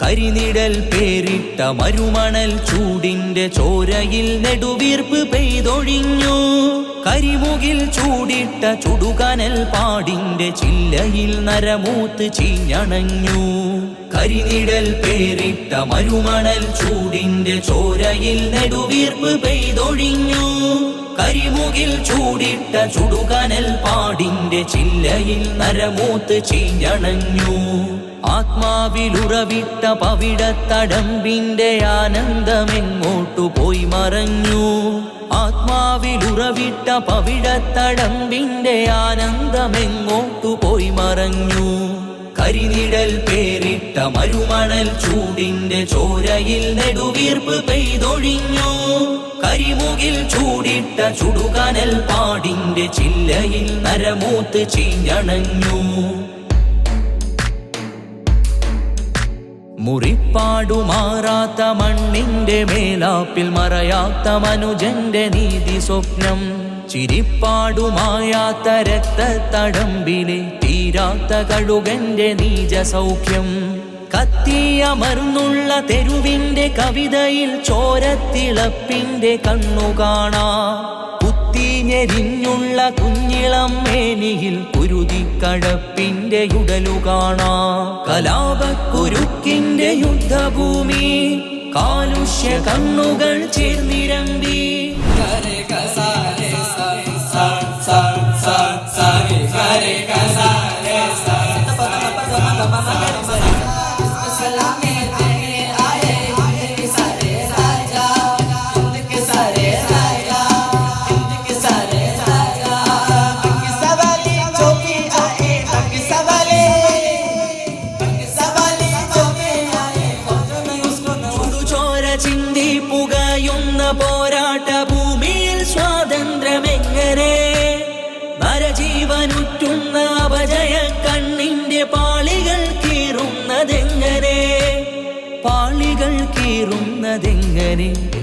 കരിനിഴൽ പേരിട്ട മരുമണൽ ചൂടിന്റെ ചോരയിൽ നെടുവീർപ്പ് പെയ്തൊഴിഞ്ഞു. കരിമുകിൽ ചൂടിട്ട ചുടുകനൽ പാടിന്റെ ചില്ലയിൽ നരമൂത്ത് ചീഞ്ഞണഞ്ഞു. കരിനിഴൽ പേരിട്ട മരുമണൽ ചൂടിന്റെ ചോരയിൽ നെടുവീർപ്പ് പെയ്തൊഴിഞ്ഞു. കരിമുകിൽ ചൂടിട്ട ചുടുകനൽ പാടിന്റെ ചില്ലയിൽ നരമൂത്ത് ചീഞ്ഞണഞ്ഞു. ആത്മാവിലുറവിട്ട പവിടത്തടമ്പിന്റെ ആനന്ദമെങ്ങോട്ടു പോയി മറഞ്ഞു. ആത്മാവിലുറവിട്ട പവിടത്തടമ്പിന്റെ ആനന്ദമെങ്ങോട്ടു പോയി മറഞ്ഞു. കരിനിഴൽ പേരിട്ട മരുമണൽ ചൂടിന്റെ ചോരയിൽ നെടുവീർപ്പ് പെയ്തൊഴിഞ്ഞു. കരിമുകിൽ ചൂടിട്ട ചുടുകനൽ പാടിന്റെ ചില്ലയിൽ നരമൂത്ത് ചീഞ്ഞണഞ്ഞു. മുറിപ്പാടുമാറാത്ത മണ്ണിന്റെ മേലാപ്പിൽ മറയാത്ത മനുജന്റെ നീതി സ്വപ്നം. ചിരിപ്പാടുമായാത്ത രക്തത്തടമ്പിലെ തീരാത്ത കഴുകന്റെ നീജ സൗഖ്യം. കത്തിയമർന്നുള്ള തെരുവിന്റെ കവിതയിൽ ചോരത്തിളപ്പിന്റെ കണ്ണു കാണാ. കുത്തിഞ്ഞെരിഞ്ഞുള്ള കുഞ്ഞിളം മേനിയിൽ കുരുതിക്കഴപ്പിന്റെ ഉടലു കാണാ. കലാപക്കുരുക്കിന്റെ യുദ്ധഭൂമി കാലുഷ്യ കണ്ണുകൾ ചേർന്നിരമ്പി. ചിന്തി പുകയുന്ന പോരാട്ട ഭൂമിയിൽ സ്വാതന്ത്ര്യമെങ്ങനെ? നരജീവനുറ്റുന്ന അപജയ കണ്ണിന്റെ പാളികൾ കീറുന്നതെങ്ങനെ? പാളികൾ കീറുന്നതെങ്ങനെ?